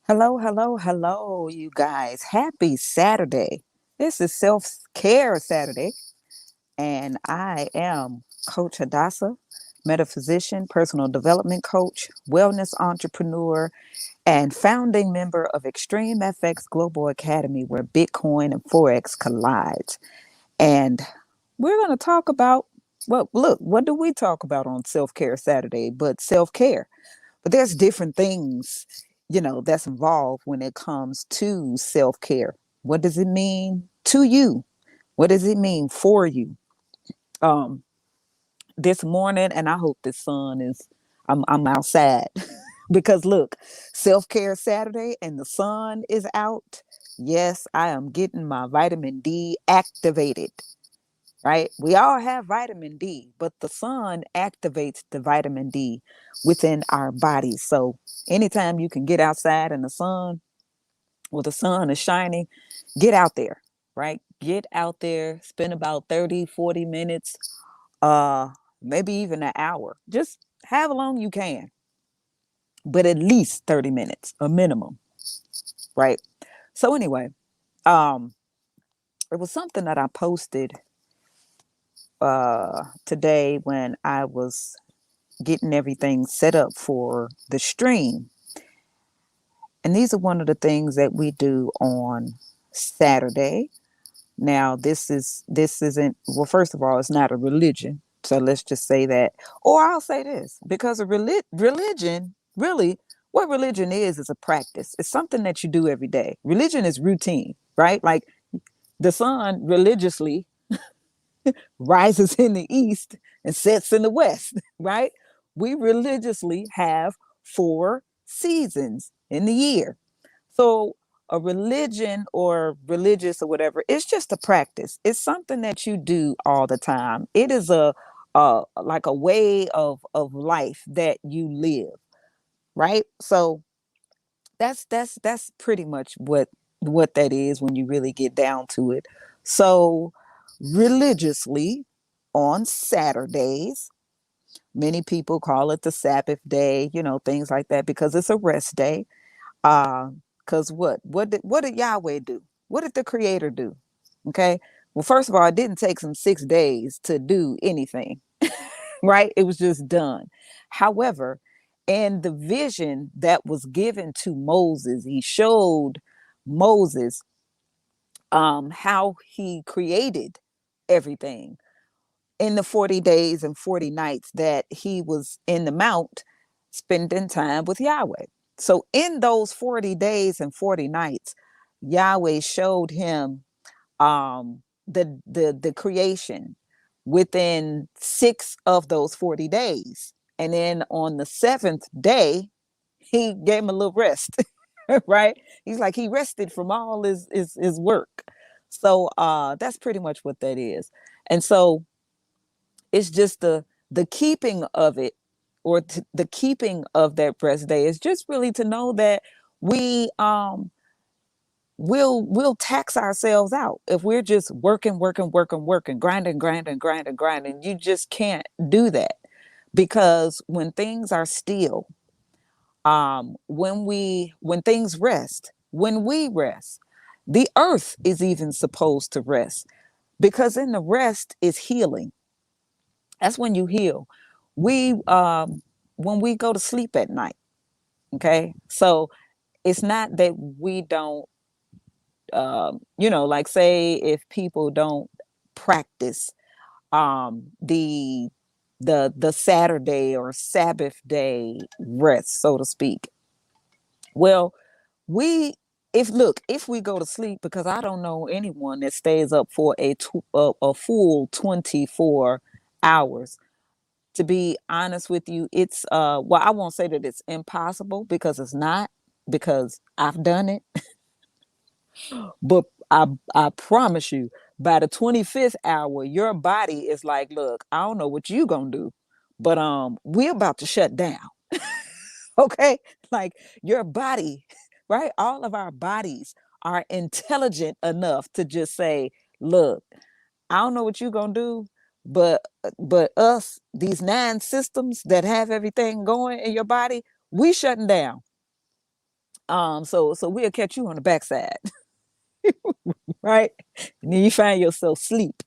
Hello, hello, hello, you guys. Happy Saturday. This is Self Care Saturday, and I am Coach Hadassah, metaphysician, personal development coach, wellness entrepreneur, and founding member of Extreme FX Global Academy, where Bitcoin and Forex collide. And we're going to talk about, well, look, what do we talk about on Self Care Saturday but self care? But there's different things, that's involved when it comes to self-care. What does it mean to you? What does it mean for you? Um, this morning, and I hope the sun is, I'm outside because look, self-care Saturday and the sun is out. Yes, I am getting my vitamin D activated, right? We all have vitamin D, but the sun activates the vitamin D within our bodies. So anytime you can get outside in the sun, well, the sun is shining, get out there, right? Get out there, spend about 30, 40 minutes, uh, maybe even an hour. Just have long you can, but at least 30 minutes, a minimum, right? So anyway, um, it was something that I posted today when I was getting everything set up for the stream. And these are one of the things that we do on Saturday. Now, this isn't, well, first of all, it's not a religion. So let's just say that. Or I'll say this, because a religion, really, what religion is a practice. It's something that you do every day. Religion is routine, right? Like the sun religiously rises in the east and sets in the west, right? We religiously have 4 seasons in the year. So a religion or religious or whatever, it's just a practice. It's something that you do all the time. It is a like a way of life that you live, right? So that's pretty much what that is when you really get down to it. So religiously on Saturdays, many people call it the Sabbath day, things like that, because it's a rest day. Because what did Yahweh do? What did the Creator do? Okay. Well, first of all, it didn't take some 6 days to do anything, right? It was just done. However, in the vision that was given to Moses, he showed Moses how he created everything in the 40 days and 40 nights that he was in the mount spending time with Yahweh. So in those 40 days and 40 nights, Yahweh showed him the creation within 6 of those 40 days. And then on the seventh day, he gave him a little rest, right? He's like, he rested from all his work. So that's pretty much what that is. And so it's just the keeping of it, or the keeping of that rest day is just really to know that we we'll tax ourselves out if we're just working, grinding. You just can't do that, because when things are still, when things rest, when we rest, the earth is even supposed to rest, because in the rest is healing. That's when you heal. We when we go to sleep at night, okay? So it's not that we don't, like, say if people don't practice the Saturday or Sabbath day rest, so to speak. Well, we if we go to sleep, because I don't know anyone that stays up for a full 24 hours. To be honest with you, it's well, I won't say that it's impossible, because it's not, because I've done it. But I promise you, by the 25th hour, your body is like, look, I don't know what you gonna do, but we're about to shut down. Okay? Like, your body, right? All of our bodies are intelligent enough to just say, look, I don't know what you're gonna do, but us, these 9 systems that have everything going in your body, we shutting down. So we'll catch you on the backside, right? And then you find yourself asleep.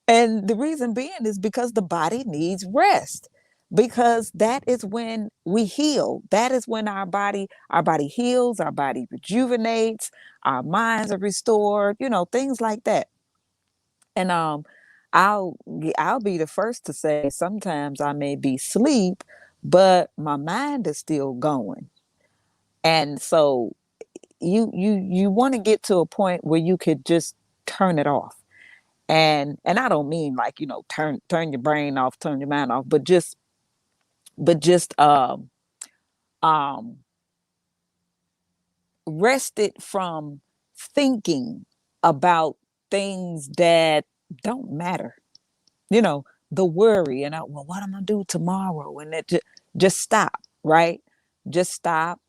And the reason being is because the body needs rest. Because that is when we heal. That is when our body heals, our body rejuvenates, our minds are restored, things like that. And I'll I'll be the first to say sometimes I may be asleep, but my mind is still going. And so you want to get to a point where you could just turn it off. And I don't mean like, turn your brain off, turn your mind off, but just um rest it from thinking about things that don't matter. You know, the worry and well, what am I gonna do tomorrow? And it just stop, right? Just stop,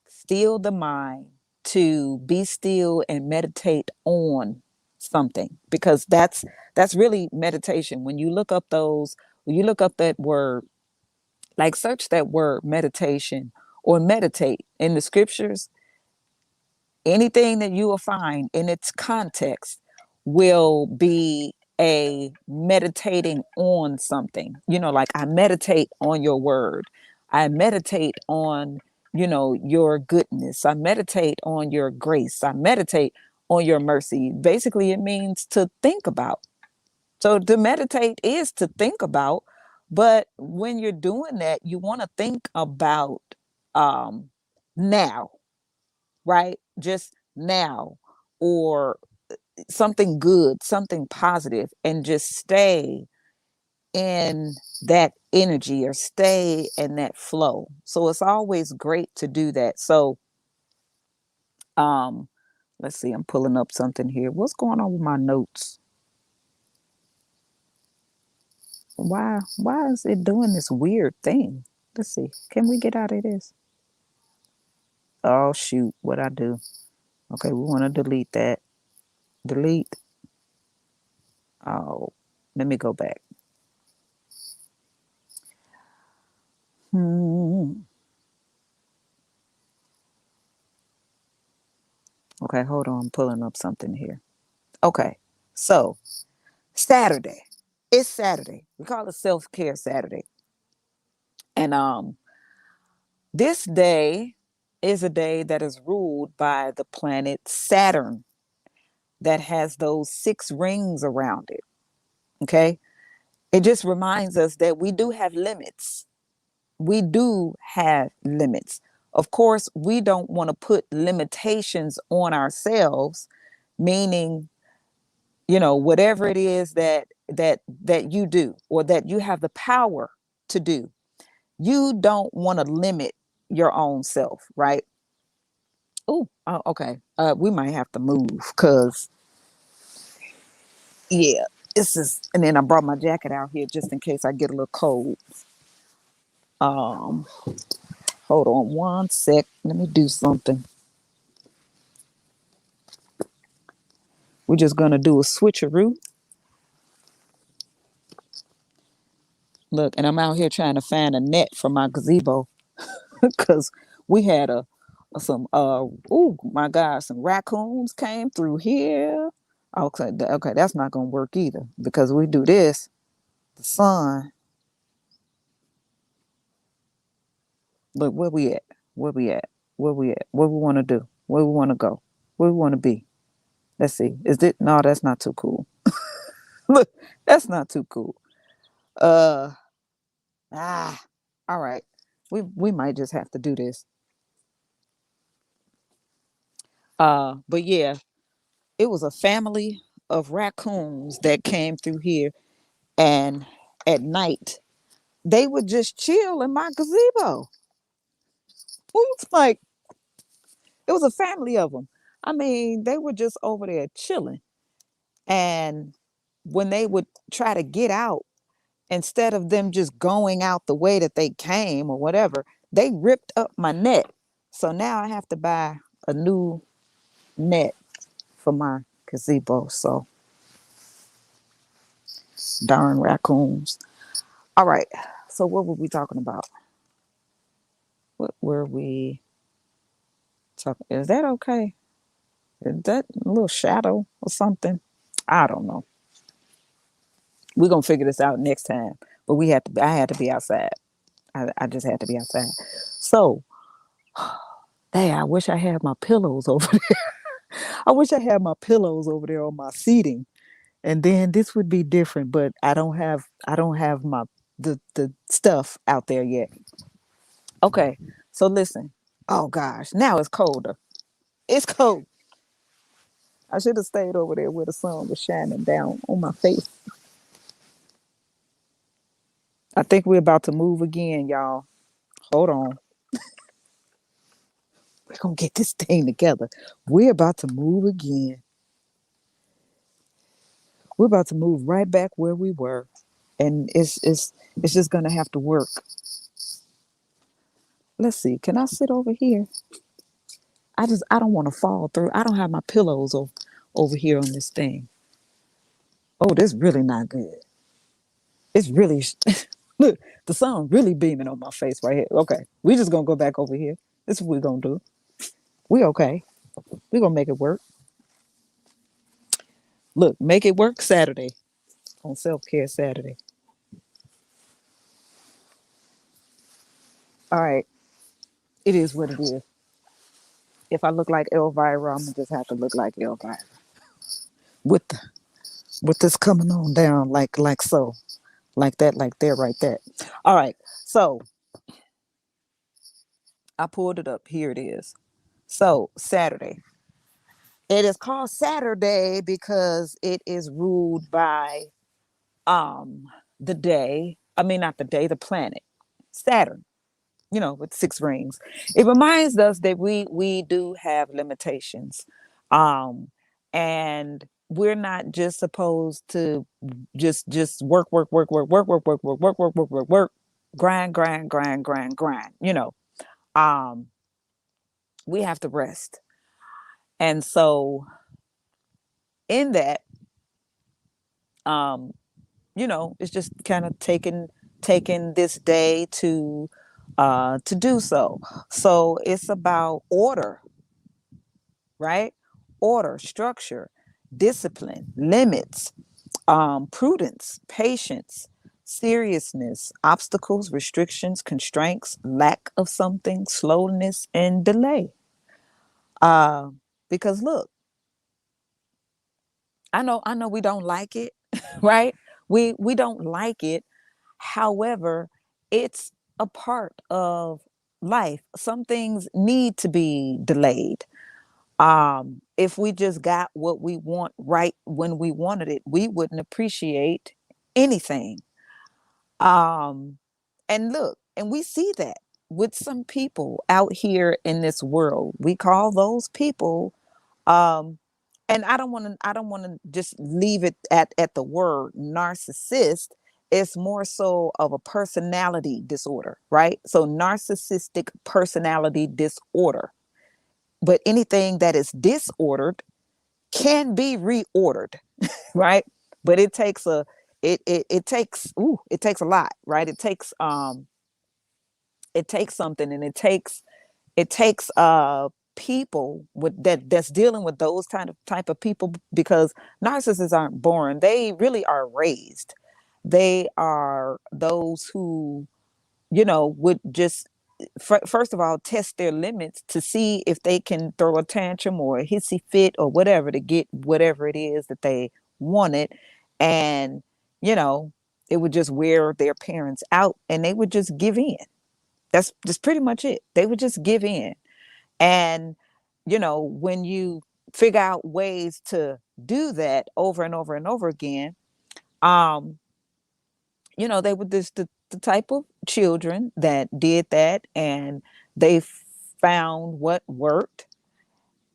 still the mind to be still and meditate on something, because that's really meditation. When you look up that word, like search that word meditation or meditate in the scriptures, anything that you will find in its context will be a meditating on something. Like I meditate on your word. I meditate on, your goodness. I meditate on your grace. I meditate on your mercy. Basically, it means to think about. So to meditate is to think about, but when you're doing that, you want to think about um now, right? Just now, or something good, something positive, and just stay in that energy or stay in that flow. So it's always great to do that. So um let's see, I'm pulling up something here. What's going on with my notes? Why is it doing this weird thing? Let's see. Can we get out of this? Oh shoot, what I do? Okay, we want to delete that. Delete. Oh, let me go back. Hmm. Okay, hold on. I'm pulling up something here. Okay, so Saturday. It's Saturday. We call it self-care Saturday. And this day is a day that is ruled by the planet Saturn, that has those 6 rings around it. Okay? It just reminds us that we do have limits. We do have limits. Of course, we don't want to put limitations on ourselves, meaning, whatever it is that you do or that you have the power to do, you don't want to limit your own self, right? Oh, okay. We might have to move because, yeah, this is. And then I brought my jacket out here just in case I get a little cold. Um, Hold on one sec. Let me do something. We're just gonna do a switcheroo. Look, and I'm out here trying to find a net for my gazebo because we had some oh my God, some raccoons came through here. Okay, okay, that's not gonna work either because we do this. The sun. Look, where we at? Where we at? Where we at? Where we want to do? Where we want to go? Where we want to be? Let's see. Is it? No, that's not too cool. Look, that's not too cool. Uh, all right. We might just have to do this. But yeah, it was a family of raccoons that came through here, and at night they would just chill in my gazebo. It was like it was a family of them. I mean, they were just over there chilling, and when they would try to get out, instead of them just going out the way that they came or whatever, they ripped up my net. So now I have to buy a new net for my gazebo. So darn raccoons. All right. So what were we talking about? What were we? So is that okay? Is that a little shadow or something? I don't know. We're gonna figure this out next time. But we had to I had to be outside. I just had to be outside. So dang, I wish I had my pillows over there. I wish I had my pillows over there on my seating. And then this would be different, but I don't have my the stuff out there yet. Okay. So listen. Oh gosh, now it's colder. It's cold. I should have stayed over there where the sun was shining down on my face. I think we're about to move again, y'all. Hold on. We're gonna get this thing together. We're about to move again. We're about to move right back where we were. And it's just gonna have to work. Let's see. Can I sit over here? I don't want to fall through. I don't have my pillows over here on this thing. Oh, this really not good. It's really look, the sun really beaming on my face right here. Okay. We just gonna go back over here. This is what we're gonna do. We okay. We're gonna make it work. Look, make it work Saturday on self-care Saturday. All right. It is what it is. If I look like Elvira, I'm gonna just have to look like Elvira. With the, with this coming on down like so. Like that, like there, right there. All right. So I pulled it up. Here it is. So Saturday. It is called Saturday because it is ruled by um the day. I mean not the day, the planet. Saturn, with six rings. It reminds us that we do have limitations. Um and we're not just supposed to just work, grind. Um we have to rest. And so in that, um, it's just kind of taking this day to do so. So it's about order, right? Order, structure, discipline, limits, prudence, patience, seriousness, obstacles, restrictions, constraints, lack of something, slowness, and delay. Uh, because look, I know we don't like it, right? We don't like it. However, it's a part of life. Some things need to be delayed. If we just got what we want right when we wanted it, we wouldn't appreciate anything. Um, and look, and we see that with some people out here in this world. We call those people um and I don't want to just leave it at the word narcissist. It's more so of a personality disorder, right? So narcissistic personality disorder. But anything that is disordered can be reordered, right? But it takes a lot, right? It takes something, and it takes people with that's dealing with those type of people, because narcissists aren't born, they really are raised. They are those who would just first of all test their limits to see if they can throw a tantrum or a hissy fit or whatever to get whatever it is that they wanted. And you know it would just wear their parents out, and they would just give in. That's just pretty much it. They would just give in. And, when you figure out ways to do that over and over and over again, um, they were just the type of children that did that, and they found what worked.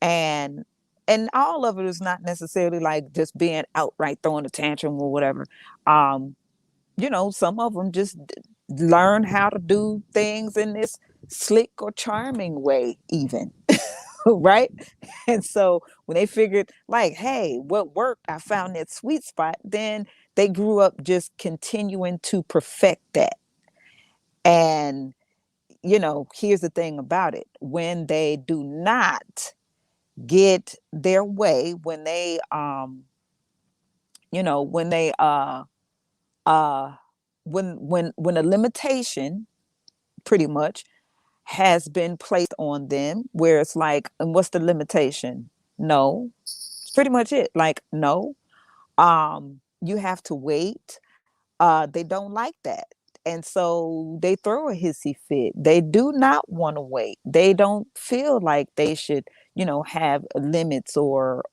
And all of it is not necessarily like just being outright throwing a tantrum or whatever. Um, some of them just learn how to do things in this slick or charming way, even. Right. And so when they figured, like, hey, what worked, I found that sweet spot, then they grew up just continuing to perfect that. And here's the thing about it. When they do not get their way, when they uh when a limitation pretty much has been placed on them, where it's like, and what's the limitation? No. It's pretty much it. Like, no. You have to wait. They don't like that. And so they throw a hissy fit. They do not want to wait. They don't feel like they should, have limits, or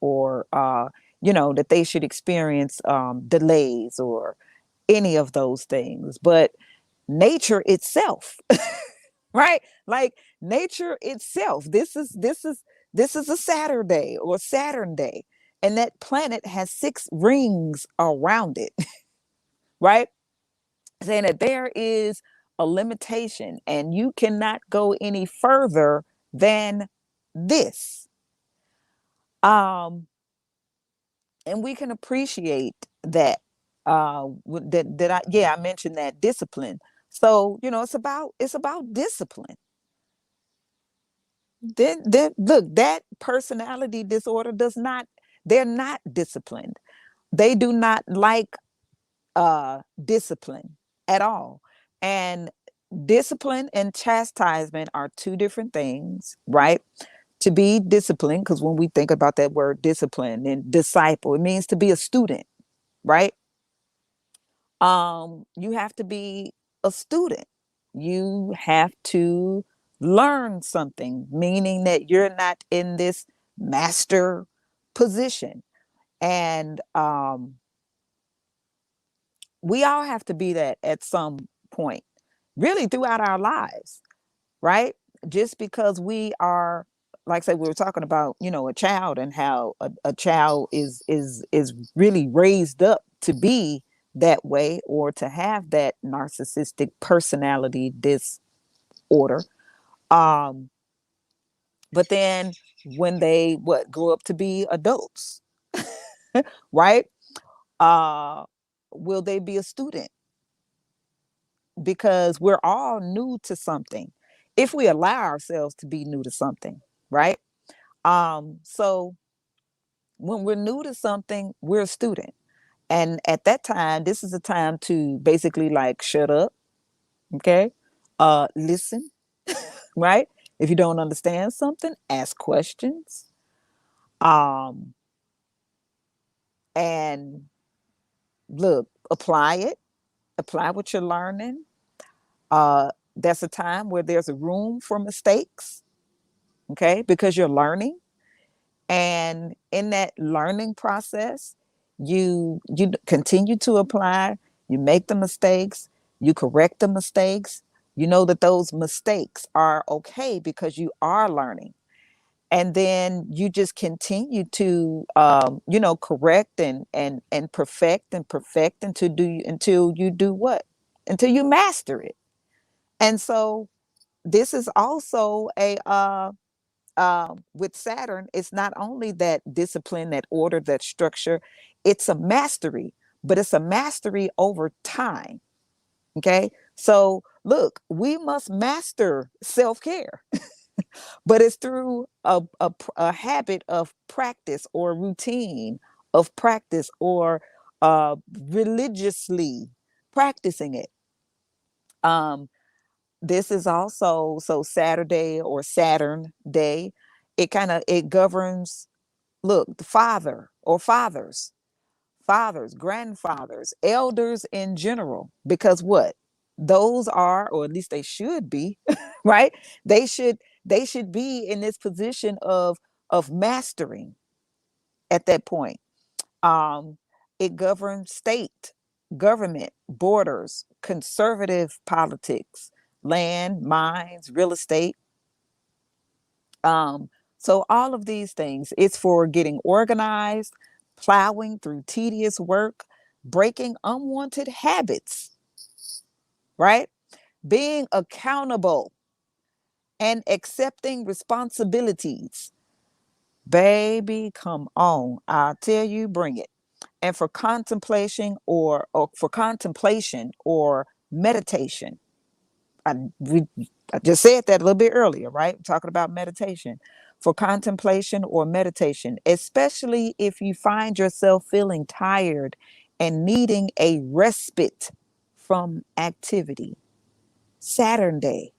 that they should experience delays or any of those things. But nature itself, right? Like nature itself. This is a Saturday or Saturn day, and that planet has 6 rings around it, right? Saying that there is a limitation and you cannot go any further than this. Um, and we can appreciate that. I mentioned that discipline. So it's about discipline. Then look, that personality disorder does not. They're not disciplined. They do not like discipline at all. And discipline and chastisement are two different things, right? To be disciplined, because when we think about that word discipline and disciple, it means to be a student, right? You have to be a student. You have to learn something, meaning that you're not in this master position. And we all have to be that at some point, really throughout our lives, right? Just because we are, like I said, we were talking about, a child, and how a child is really raised up to be that way, or to have that narcissistic personality disorder. Um, but then when they grow up to be adults, right? Uh, will they be a student? Because we're all new to something, if we allow ourselves to be new to something, right? So when we're new to something, we're a student. And at that time, this is a time to basically like shut up, okay? Listen, right? If you don't understand something, ask questions. Um, and look, apply what you're learning. That's a time where there's a room for mistakes, okay? Because you're learning. And in that learning process, you continue to apply, you make the mistakes, you correct the mistakes. You know that those mistakes are okay because you are learning. And then you just continue to correct and perfect until you do what? Until you master it. And so this is also a with Saturn, it's not only that discipline, that order, that structure, it's a mastery, but it's a mastery over time. Okay. So look, we must master self care, but it's through a habit of practice, or routine of practice, or religiously practicing it. Um, this is also, so Saturday or Saturn day, it governs, look, the father or fathers, grandfathers, elders in general, because what? Those are, or at least they should be, right? They should be in this position of mastering at that point. Um, it governs state, government, borders, conservative politics, land, mines, real estate. Um, so all of these things, it's for getting organized, plowing through tedious work, breaking unwanted habits, right? Being accountable and accepting responsibilities. Baby, come on. I'll tell you, bring it. And for contemplation or meditation. I, we, I just said that a little bit earlier, right? Talking about meditation. For contemplation or meditation, especially if you find yourself feeling tired and needing a respite from activity. Saturday,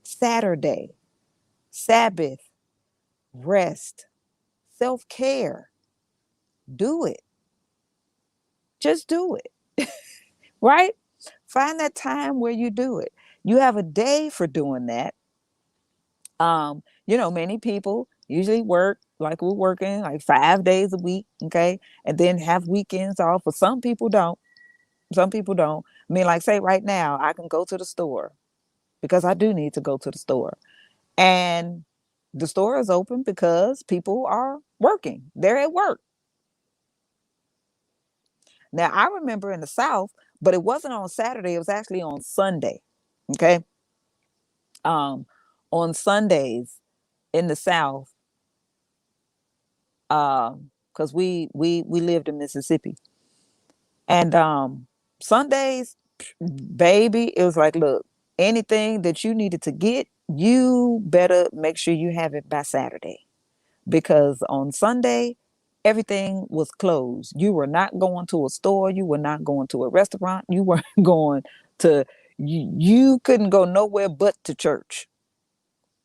Saturday, Sabbath, rest, self care. Do it. Just do it, right? Find that time where you do it. You have a day for doing that. Many people usually work like we're working like 5 days a week, okay, and then have weekends off. But some people don't. Some people don't. I mean, like say right now, I can go to the store because I do need to go to the store, and the store is open because people are working. They're at work. Now, I remember in the South, but it wasn't on Saturday. It was actually on Sunday. Okay. Um, on Sundays in the South, because we lived in Mississippi, and Sundays, baby, it was like, look, anything that you needed to get, you better make sure you have it by Saturday, because on Sunday, everything was closed. You were not going to a store. You were not going to a restaurant. You weren't going to, you couldn't go nowhere but to church.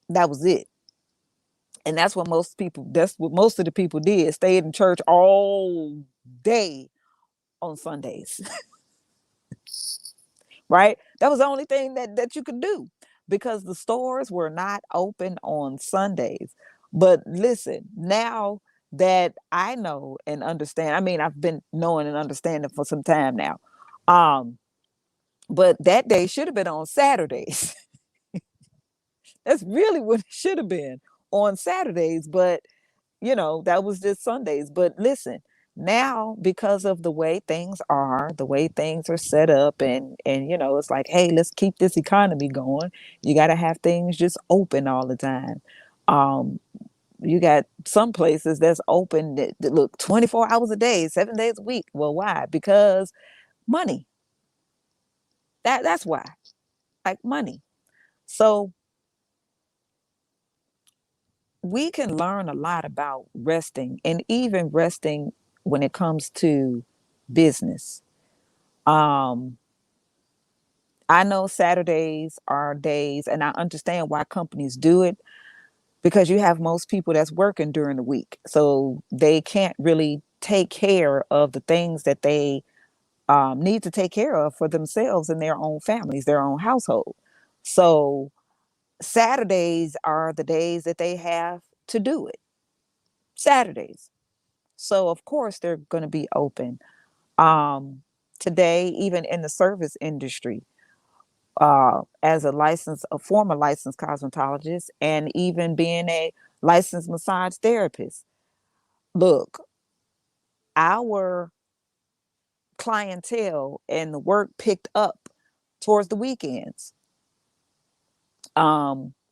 That was it. And that's what most of the people did, stayed in church all day on Sundays. Right? That was the only thing that you could do, because the stores were not open on Sundays. But listen, now that I know and understand, I mean, I've been knowing and understanding for some time now. Um, but that day should have been on Saturdays. That's really what it should have been, on Saturdays. But that was just Sundays. But listen, now because of the way things are set up, and it's like, hey, let's keep this economy going. You got to have things just open all the time. Um, you got some places that's open that look 24 hours a day, 7 days a week. Well, why? Because money. That's why. Like money. So we can learn a lot about resting, and even resting when it comes to business. Um, I know Saturdays are days, and I understand why companies do it, because you have most people that's working during the week. So they can't really take care of the things that they need to take care of for themselves and their own families, their own household. So Saturdays are the days that they have to do it. Saturdays. So of course they're going to be open. Um, Today, even in the service industry, as a former licensed cosmetologist, and even being a licensed massage therapist, look, our clientele and the work picked up towards the weekends.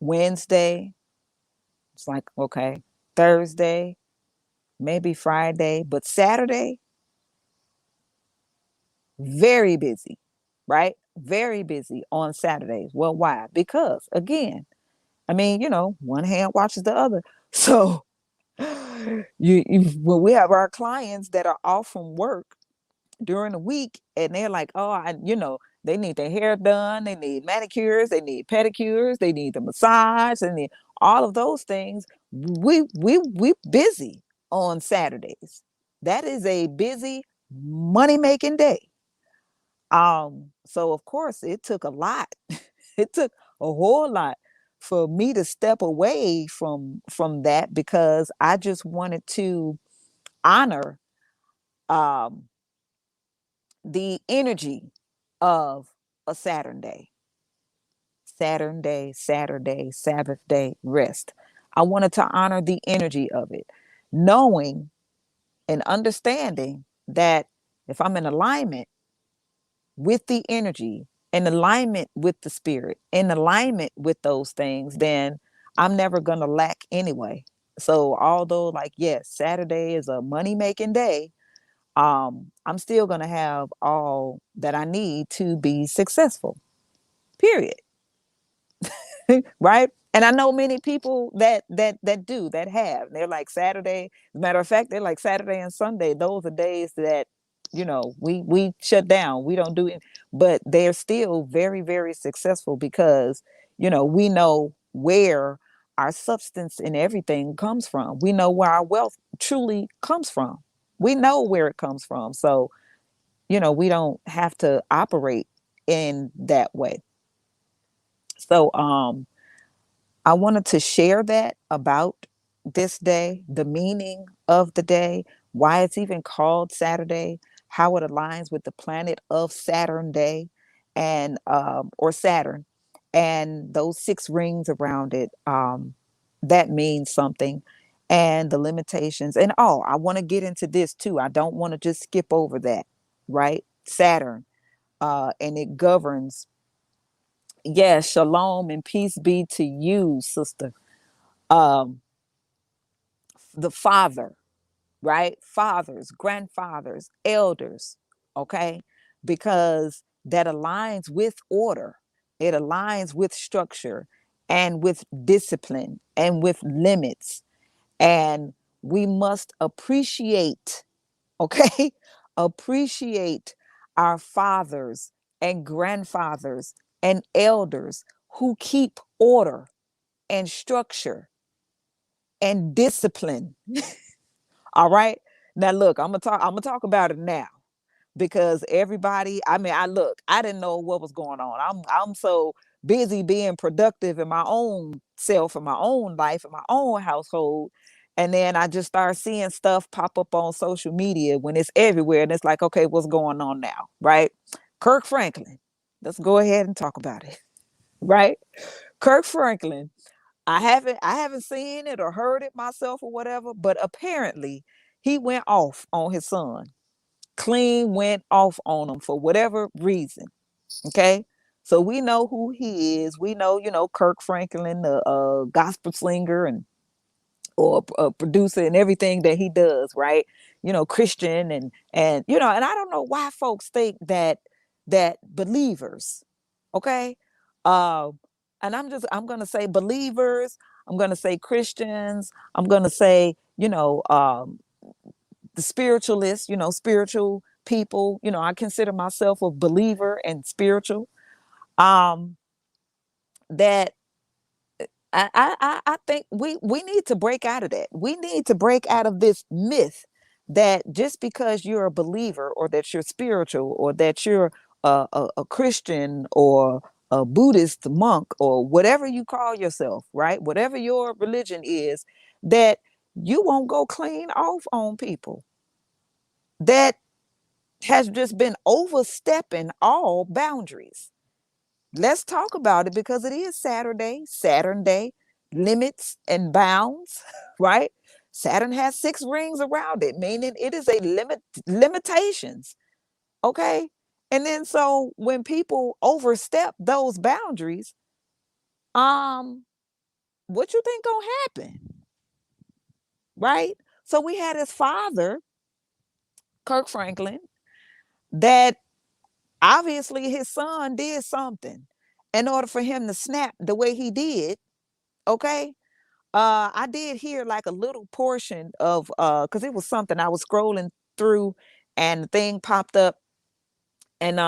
Wednesday, it's like, okay, Thursday, maybe Friday, but Saturday, very busy, right? Very busy on Saturdays. Well, why? Because again, I mean, one hand washes the other. So when we have our clients that are off from work during the week, and they're like, oh, they need their hair done, they need manicures, they need pedicures, they need the massage, and all of those things. We busy on Saturdays. That is a busy money making day. So of course it took a lot. It took a whole lot for me to step away from that, because I just wanted to honor um the energy of a Saturday. Saturday, Saturday, Sabbath day, rest. I wanted to honor the energy of it, knowing and understanding that if I'm in alignment with the energy, in alignment with the spirit, in alignment with those things, then I'm never going to lack anyway. So although, like, yes, Saturday is a money making day, I'm still going to have all that I need to be successful, period. right? And I know many people that have. They're like Saturday. As a matter of fact, they're like Saturday and Sunday. Those are days that we shut down. We don't do it, but they're still very very successful because we know where our substance and everything comes from. We know where our wealth truly comes from. We know where it comes from. So we don't have to operate in that way. So I wanted to share that about this day, the meaning of the day, why it's even called Saturday, how it aligns with the planet of Saturn-Day, and or Saturn, and those six rings around it. That means something, and the limitations. And I want to get into this too. I don't want to just skip over that, right? Saturn, and it governs. Yes, shalom and peace be to you, sister. Um, the father, right? Fathers, grandfathers, elders, okay? Because that aligns with order, it aligns with structure and with discipline and with limits. And we must appreciate, okay? Appreciate our fathers and grandfathers and elders who keep order and structure and discipline. All right. Now look, I'm gonna talk about it now because everybody, I mean, I didn't know what was going on. I'm so busy being productive in my own self, in my own life, in my own household. And then I just start seeing stuff pop up on social media when it's everywhere. And it's like, okay, what's going on now? Right? Kirk Franklin. Let's go ahead and talk about it. Right? Kirk Franklin, I haven't seen it or heard it myself or whatever, but apparently he went off on his son. Clean went off on him for whatever reason. Okay. So we know who he is. We know, Kirk Franklin, the gospel singer and or a producer and everything that he does, right? Christian and I don't know why folks think that believers, okay, uh, and I'm gonna say believers, I'm gonna say Christians, I'm gonna say the spiritualists, spiritual people. I consider myself a believer and spiritual. Um, that I think we need to break out of that. We need to break out of this myth that just because you're a believer or that you're spiritual or that you're a Christian or a Buddhist monk or whatever you call yourself, right? Whatever your religion is, that you won't go clean off on people. That has just been overstepping all boundaries. Let's talk about it because it is Saturn-Day, limits and bounds, right? Saturn has six rings around it, meaning it is a limitations. Okay. And then so when people overstep those boundaries, um, what you think gonna happen? Right? So we had his father, Kirk Franklin, that obviously his son did something in order for him to snap the way he did. Okay. I did hear like a little portion of because it was something I was scrolling through and the thing popped up and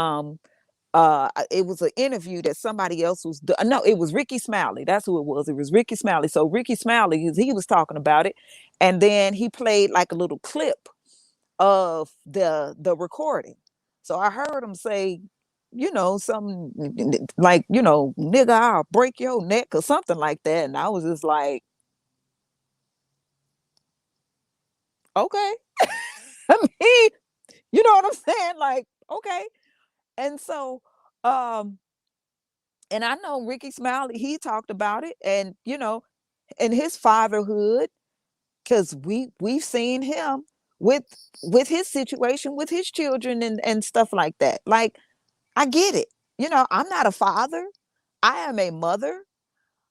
it was an interview that somebody else was no, it was Ricky Smiley. That's who it was. It was Ricky Smiley. So Ricky Smiley, he was talking about it, and then he played like a little clip of the recording. So I heard him say, something like, nigga, I'll break your neck or something like that. And I was just like, okay. I mean, you know what I'm saying? Like, okay. And so, um, and I know Ricky Smiley, he talked about it, and in his fatherhood, because we've seen him with his situation with his children and stuff like that. Like, I get it. I'm not a father. I am a mother,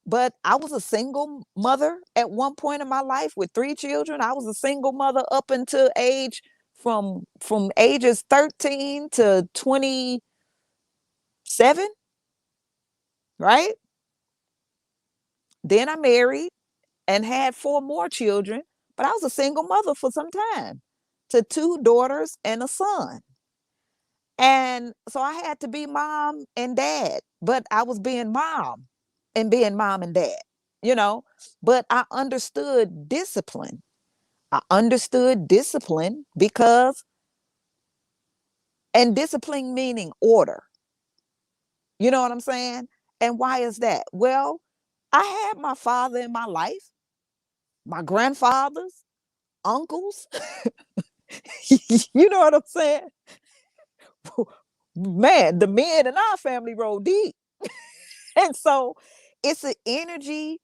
but I was a single mother at one point in my life with three children. I was a single mother up until age from ages 13 to 27, right? Then I married and had 4 more children, but I was a single mother for some time to 2 daughters and a son. And so I had to be mom and dad, but I was being mom and being mom and dad, you know. But I understood discipline. I understood discipline because, and discipline meaning order. You know what I'm saying? And why is that? Well, I had my father in my life, my grandfathers, uncles. You know what I'm saying? Man, the men in our family roll deep. And so it's an energy,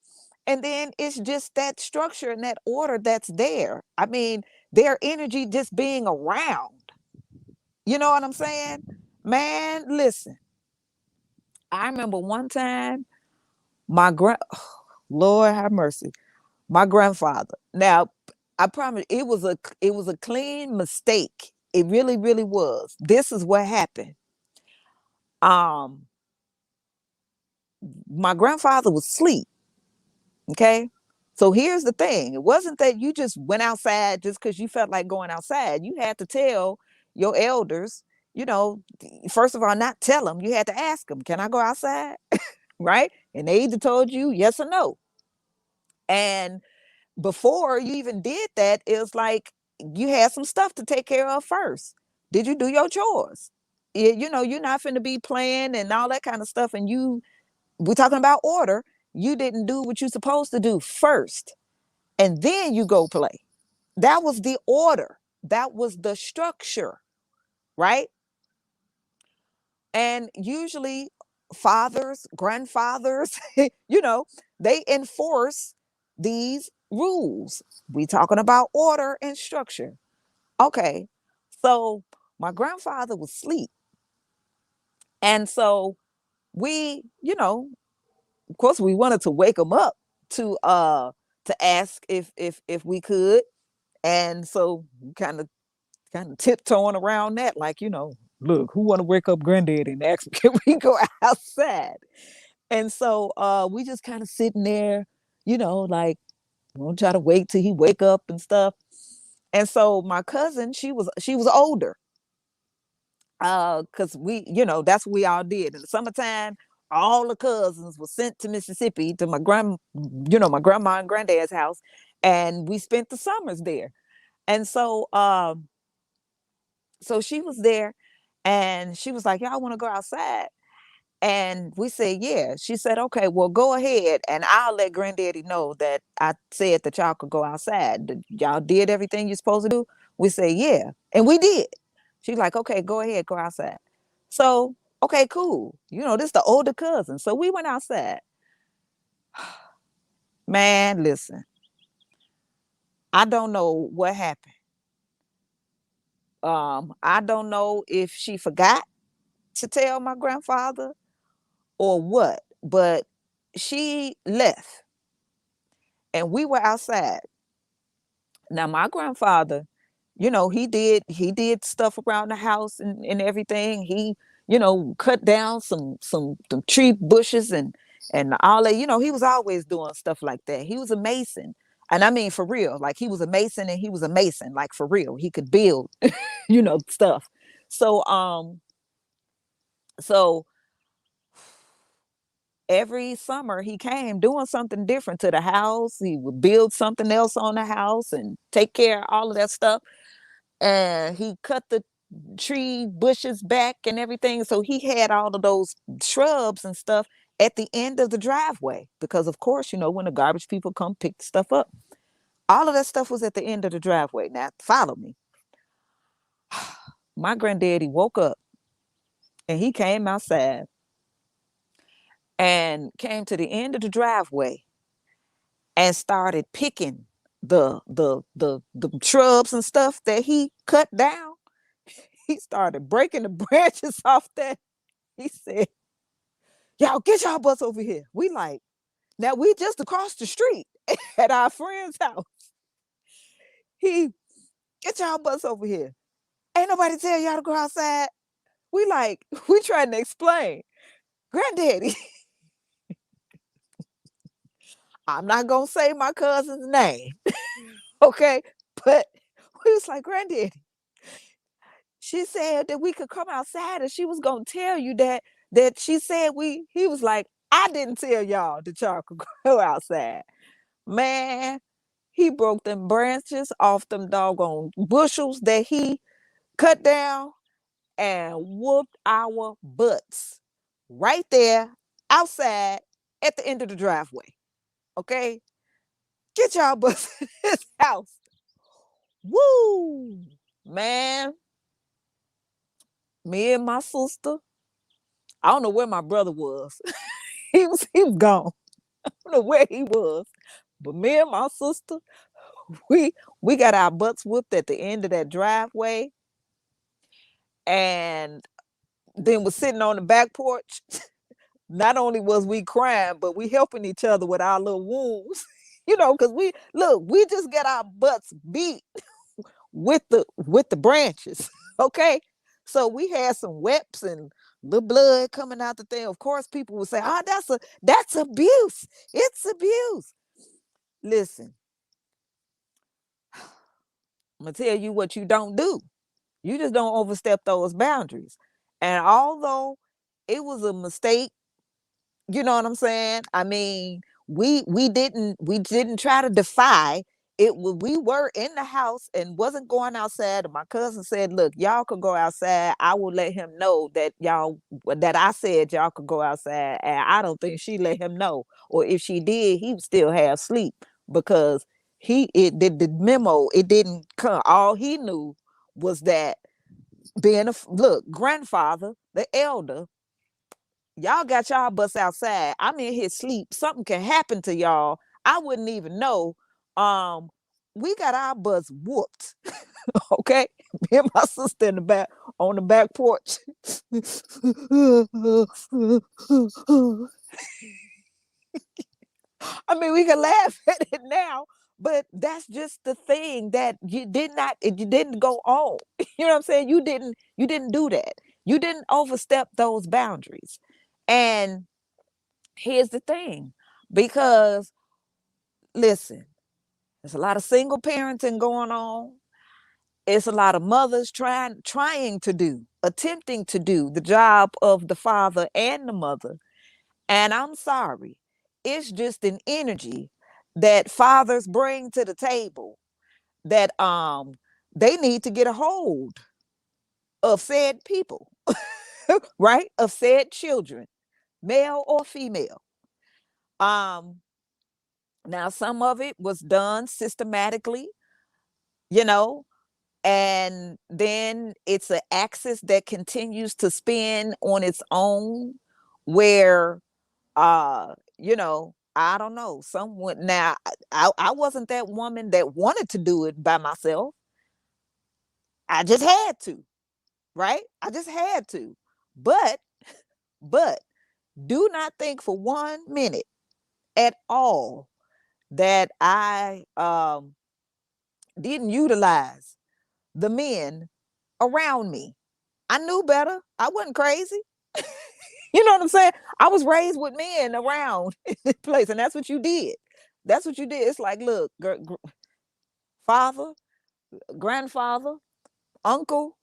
and then it's just that structure and that order that's there. I mean, their energy just being around. You know what I'm saying? Man, listen. I remember one time my Lord have mercy, my grandfather. Now, I promise it was a clean mistake. It really, really was. This is what happened. Um, my grandfather was asleep. Okay. So here's the thing. It wasn't that you just went outside just because you felt like going outside. You had to tell your elders, you know, first of all, not tell them. You had to ask them, can I go outside? Right. And they either told you yes or no. And before you even did that, it was like you had some stuff to take care of first. Did you do your chores? You know, you're not finna be playing and all that kind of stuff. And we're talking about order. You didn't do what you're supposed to do first, and then you go play. That was the order. That was the structure, right? And usually fathers, grandfathers, you know, they enforce these rules. We talking about order and structure. Okay. So my grandfather was asleep. And so of course we wanted to wake him up to ask if we could. And so kind of tiptoeing around that, like, look, who want to wake up granddaddy and ask him, can we go outside? And so we just kind of sitting there, like, we'll try to wait till he wake up and stuff. And so my cousin, she was older. Because that's what we all did. In the summertime, all the cousins were sent to Mississippi to my grandma and granddad's house, and we spent the summers there. And so she was there, and she was like, y'all want to go outside? And we said, yeah. She said, okay, well, go ahead, and I'll let granddaddy know that I said that y'all could go outside. Y'all did everything you're supposed to do? We said, yeah. And we did. She's like, okay, go ahead, go outside. So, okay, cool. This is the older cousin. So we went outside. Man, listen, I don't know what happened. I don't know if she forgot to tell my grandfather or what, but she left and we were outside. Now my grandfather, he did stuff around the house and everything. He, cut down some tree bushes and all that. He was always doing stuff like that. He was a mason. And I mean for real, like he was a mason and he was a mason, like for real. He could build, stuff. So so every summer he came doing something different to the house. He would build something else on the house and take care of all of that stuff. And he cut the tree bushes back and everything. So he had all of those shrubs and stuff at the end of the driveway because, of course, when the garbage people come pick stuff up, all of that stuff was at the end of the driveway. Now, follow me. My granddaddy woke up and he came outside and came to the end of the driveway and started picking the shrubs and stuff that he cut down. He started breaking the branches off that. He said, y'all get y'all butts over here. We like, now we just across the street at our friend's house. He, get y'all butts over here. Ain't nobody tell y'all to go outside. We like, we trying to explain. Granddaddy, I'm not gonna say my cousin's name, okay? But we was like, Granddaddy, she said that we could come outside and she was gonna tell you that she said he was like, I didn't tell y'all that y'all could go outside. Man, he broke them branches off them doggone bushels that he cut down and whooped our butts right there outside at the end of the driveway. Okay? Get y'all butts in his house. Woo! Man, me and my sister, I don't know where my brother was. He was gone. I don't know where he was. But me and my sister, we we got our butts whooped at the end of that driveway and then was sitting on the back porch. Not only was we crying, but we helping each other with our little wounds. Because we just get our butts beat with the branches. Okay. So we had some webs and the blood coming out the thing. Of course, people would say, "Oh, that's abuse. It's abuse." Listen, I'm gonna tell you what you don't do. You just don't overstep those boundaries. And although it was a mistake, you know what I'm saying? I mean, we didn't try to defy it. We were in the house and wasn't going outside. And my cousin said, "Look, y'all could go outside. I will let him know that I said y'all could go outside." And I don't think she let him know, or if she did, he would still have sleep because it did the memo. It didn't come. All he knew was that being grandfather, the elder, y'all got y'all bus outside. I'm in his sleep. Something can happen to y'all. I wouldn't even know. Um, we got our bus whooped. Okay. Me and my sister in the back on the back porch. I mean, we can laugh at it now, but that's just the thing that you didn't go on. You know what I'm saying? You didn't do that. You didn't overstep those boundaries. And here's the thing, because listen, there's a lot of single parenting going on. It's a lot of mothers trying to attempting to do the job of the father and the mother. And I'm sorry, it's just an energy that fathers bring to the table that they need to get a hold of said people, right? Of said children, male or female. Um, Now, some of it was done systematically, you know, and then it's an axis that continues to spin on its own, where, I don't know, someone now, I wasn't that woman that wanted to do it by myself. I just had to, right? I just had to. But, but do not think for 1 minute at all that I didn't utilize the men around me. I knew better. I wasn't crazy. You know what I'm saying? I was raised with men around in this place, and that's what you did. That's what you did. It's like, look, father, grandfather, uncle,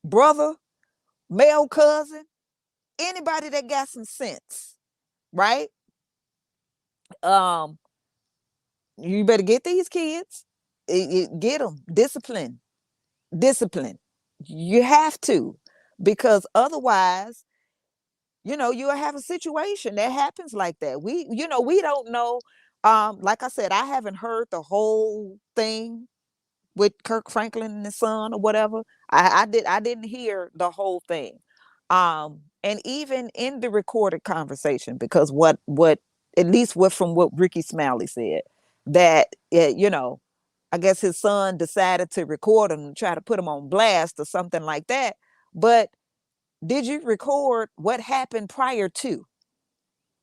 brother, male cousin, anybody that got some sense, right? Um, you better get these kids, get them discipline. You have to, because otherwise, you'll have a situation that happens like that. We don't know. Like I said, I haven't heard the whole thing with Kirk Franklin and his son or whatever. I didn't hear the whole thing. And even in the recorded conversation, because what at least what from what Ricky Smiley said, that I guess his son decided to record him and try to put him on blast or something like that. But did you record what happened prior to?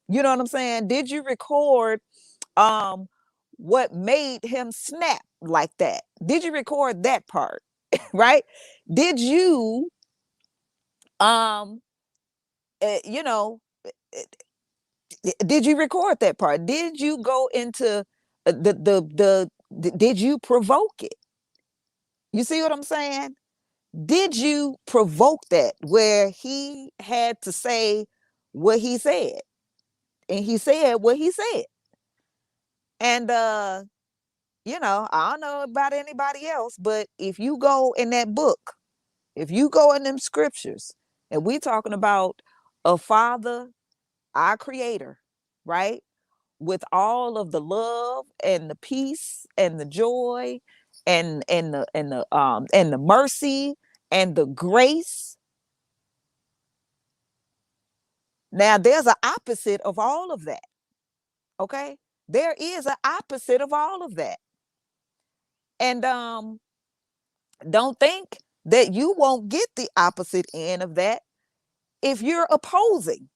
You know what I'm saying? Did you record um what made him snap like that? Did you record that part? Right? Did you um uh, you know Did you record that part? Did you go into did you provoke it? You see what I'm saying? Did you provoke that where he had to say what he said? And he said what he said. And I don't know about anybody else, but if you go in that book, if you go in them scriptures, and we talking about a father, our creator, right? With all of the love and the peace and the joy and the mercy and the grace. Now there's an opposite of all of that. Okay? There is an opposite of all of that. And don't think that you won't get the opposite end of that if you're opposing,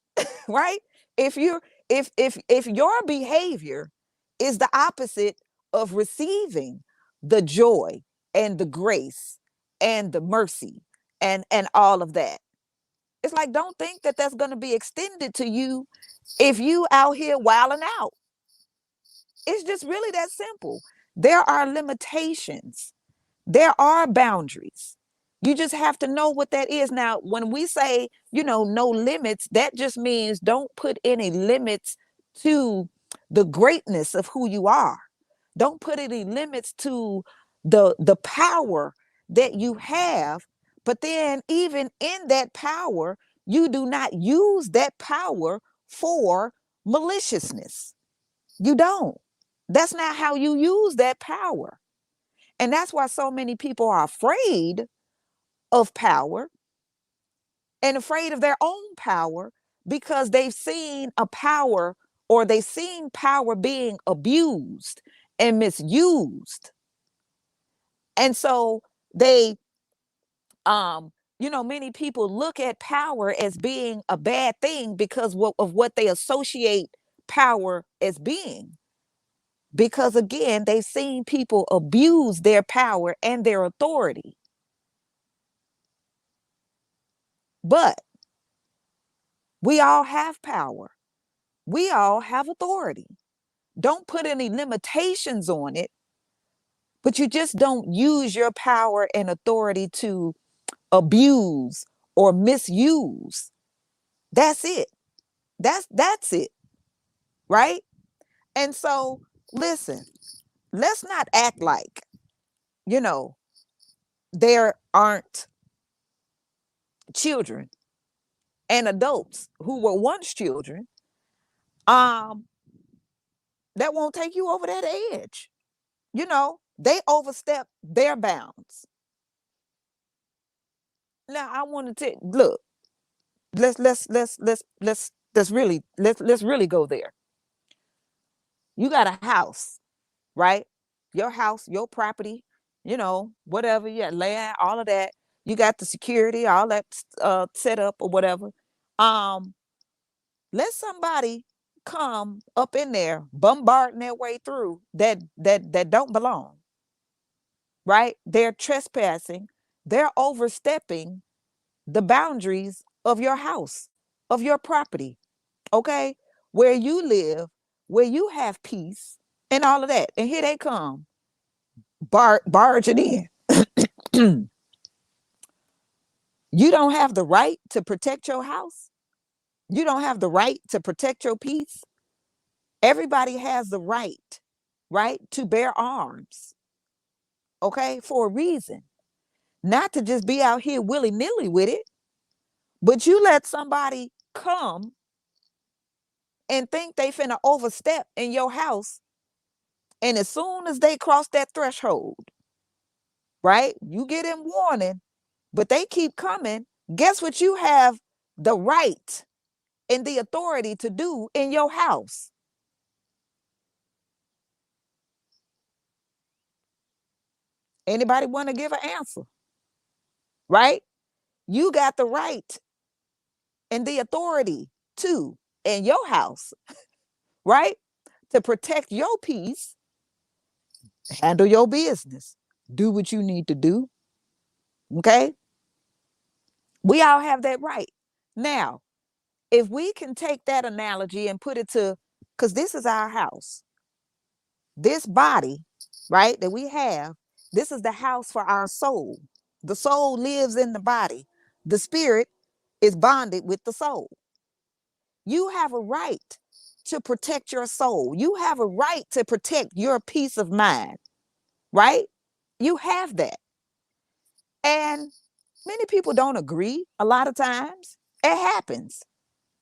right? If you're if your behavior is the opposite of receiving the joy and the grace and the mercy and all of that, it's like, don't think that that's going to be extended to you if you out here wilding out. It's just really that simple. There are limitations. There are boundaries. You just have to know what that is. Now, when we say, no limits, that just means don't put any limits to the greatness of who you are. Don't put any limits to the power that you have. But then even in that power, you do not use that power for maliciousness. You don't. That's not how you use that power. And that's why so many people are afraid of power and afraid of their own power, because they've seen a power, or they've seen power being abused and misused. And so they, many people look at power as being a bad thing because of what they associate power as being. Because again, they've seen people abuse their power and their authority. But we all have power. We all have authority. Don't put any limitations on it, but you just don't use your power and authority to abuse or misuse. That's it. That's it, right? And so, listen, let's not act like, you know, there aren't children and adults who were once children, um that won't take you over that edge. They overstep their bounds. Now I want to look, let's really go there. You got a house, right? Your house, your property, whatever, you got land, all of that. You got the security, all that set up or whatever. Um, let somebody come up in there bombarding their way through that don't belong, right? They're trespassing, they're overstepping the boundaries of your house, of your property, okay? Where you live, where you have peace and all of that. And here they come, barging in. You don't have the right to protect your house. You don't have the right to protect your peace. Everybody has the right, to bear arms, okay, for a reason. Not to just be out here willy-nilly with it, but you let somebody come and think they finna overstep in your house. And as soon as they cross that threshold, right, you get them warning, but they keep coming. Guess what you have the right and the authority to do in your house? Anybody want to give an answer? Right? You got the right and the authority to in your house, right? To protect your peace, handle your business, do what you need to do. Okay? We all have that right. Now, if we can take that analogy and put it to, because this is our house, this body, right, that we have, this is the house for our soul. The soul lives in the body. The spirit is bonded with the soul. You have a right to protect your soul. You have a right to protect your peace of mind, right? You have that. And many people don't agree a lot of times. It happens.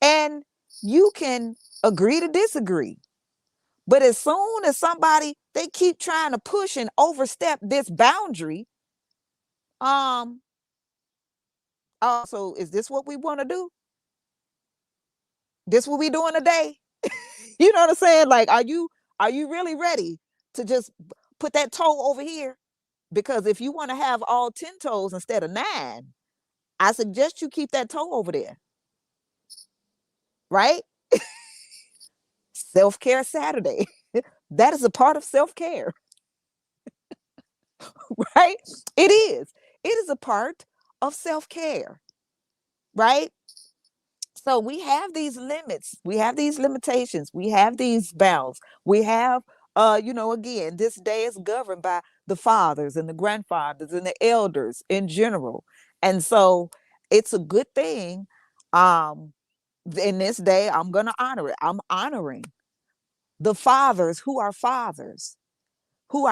And you can agree to disagree. But as soon as somebody, they keep trying to push and overstep this boundary, um, also, is this what we want to do? This what we doing today? You know what I'm saying? Like, are you really ready to just put that toe over here? Because if you want to have all 10 toes instead of 9, I suggest you keep that toe over there, right? Self-care Saturday. That is a part of self-care, right? It is. It is a part of self-care, right? So we have these limits, we have these limitations, we have these bounds, we have, again, this day is governed by the fathers and the grandfathers and the elders in general. And so it's a good thing. Um, in this day, I'm going to honor it. I'm honoring the fathers who are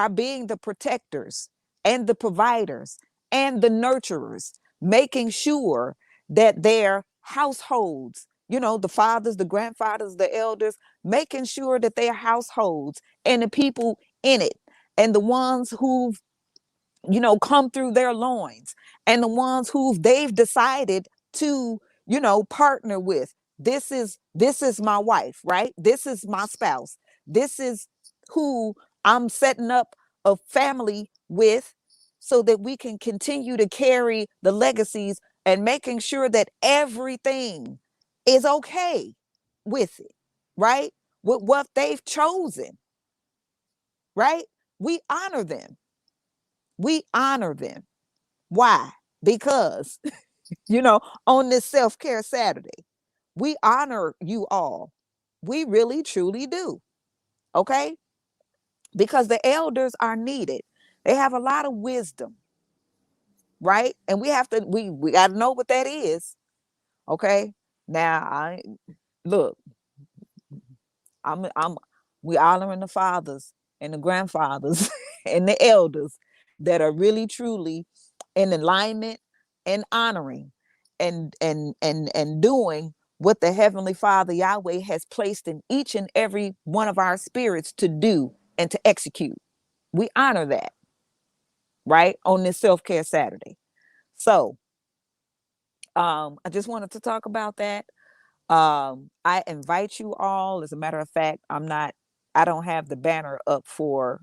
being the protectors and the providers and the nurturers, making sure that their households, the fathers, the grandfathers, the elders, making sure that their households and the people in it and the ones who've come through their loins and the ones who they've decided to partner with, this is my wife, right? This is my spouse, this is who I'm setting up a family with, so that we can continue to carry the legacies and making sure that everything is okay with it, right? With what they've chosen, right? We honor them. We honor them. Why? Because, on this self care Saturday, we honor you all. We really, truly do. Okay? Because the elders are needed. They have a lot of wisdom, right? And we got to know what that is. Okay? Now, look, I'm we honoring the fathers and the grandfathers and the elders that are really truly in alignment and honoring and doing what the Heavenly Father Yahweh has placed in each and every one of our spirits to do and to execute. We honor that, right? On this self-care Saturday. So I just wanted to talk about that. I invite you all. As a matter of fact, I don't have the banner up for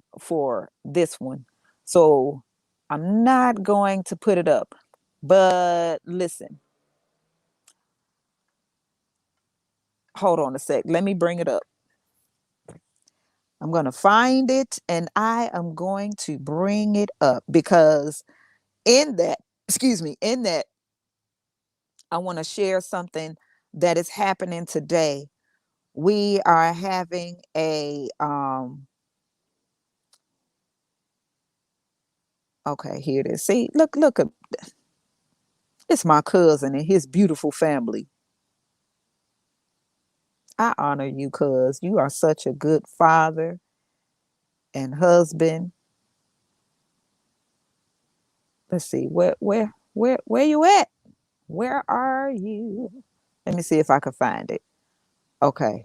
this one. So I'm not going to put it up. But listen, hold on a sec. Let me bring it up. I'm going to find it and I am going to bring it up because in that, excuse me, in that, I want to share something that is happening today. We are having a okay, here it is. See, look, it's my cousin and his beautiful family. I honor you, cuz you are such a good father and husband. Let's see, where you at? Where are you? Let me see if I can find it. Okay.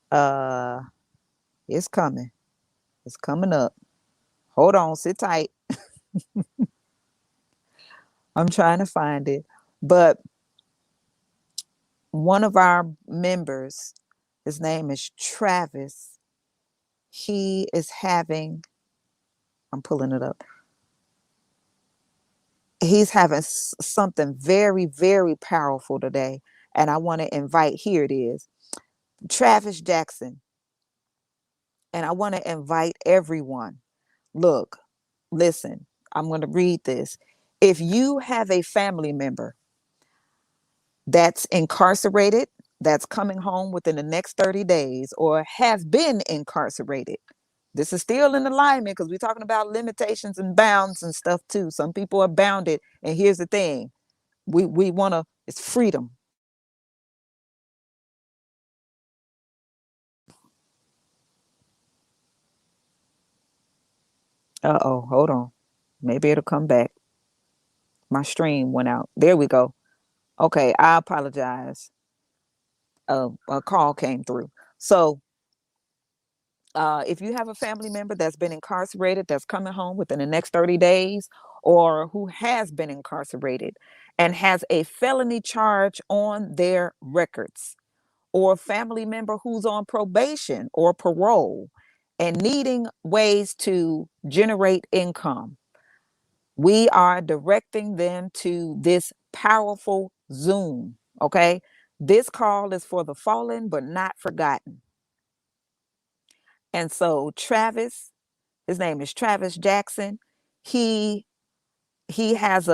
Uh, it's coming. It's coming up. Hold on, sit tight. I'm trying to find it. But one of our members, his name is Travis. He is having, I'm pulling it up. He's having something very, very powerful today. And I want to invite, here it is, Travis Jackson. And I want to invite everyone. Look, listen, I'm going to read this. If you have a family member that's incarcerated, that's coming home within the next 30 days, or have been incarcerated. This is still in alignment because we're talking about limitations and bounds and stuff too. Some people are bounded. And here's the thing, we want to, it's freedom. Uh-oh, hold on. Maybe it'll come back. My stream went out. There we go. Okay, I apologize. A call came through. So if you have a family member that's been incarcerated, that's coming home within the next 30 days, or who has been incarcerated and has a felony charge on their records, or a family member who's on probation or parole and needing ways to generate income, we are directing them to this powerful Zoom. Okay. This call is for the fallen, but not forgotten. And so Travis, his name is Travis Jackson. He he has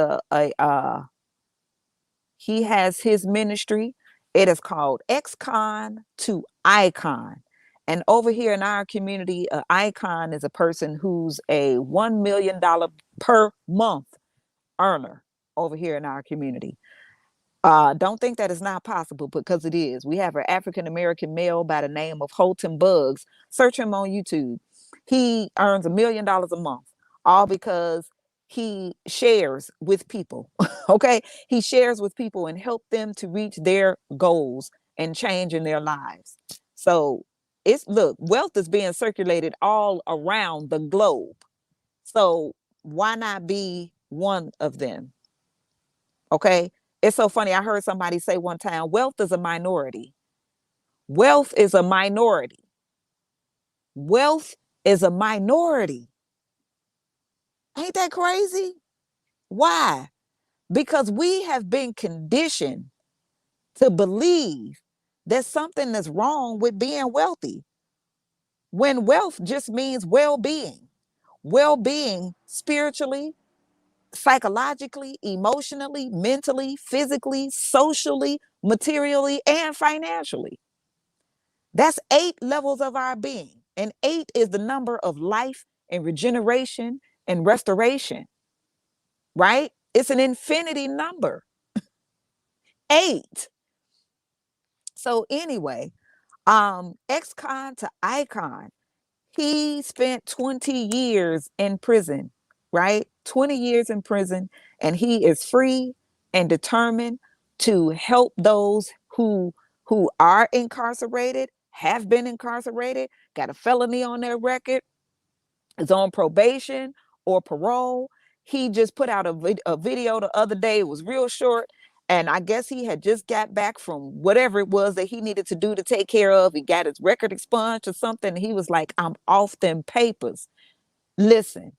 he has his ministry. It is called Ex-Con to Icon. And over here in our community, an icon is a person who's a $1 million per month earner over here in our community. Don't think that is not possible, because it is. We have an African American male by the name of Holton Buggs. Search him on YouTube. He earns $1 million a month, all because he shares with people. Okay, he shares with people and help them to reach their goals and change in their lives. So it's, look, wealth is being circulated all around the globe. So why not be one of them? Okay. It's so funny. I heard somebody say one time, wealth is a minority. Wealth is a minority. Wealth is a minority. Ain't that crazy? Why? Because we have been conditioned to believe that something is wrong with being wealthy, when wealth just means well-being. Well-being spiritually, psychologically, emotionally, mentally, physically, socially, materially, and financially. That's 8 levels of our being. And 8 is the number of life and regeneration and restoration, right? It's an infinity number. 8. So anyway, ex-con to icon, he spent 20 years in prison, right? 20 years in prison, and he is free and determined to help those who are incarcerated, have been incarcerated, got a felony on their record, is on probation or parole. He just put out a video the other day. It was real short. And I guess he had just got back from whatever it was that he needed to do to take care of. He got his record expunged or something. He was like, I'm off them papers. Listen,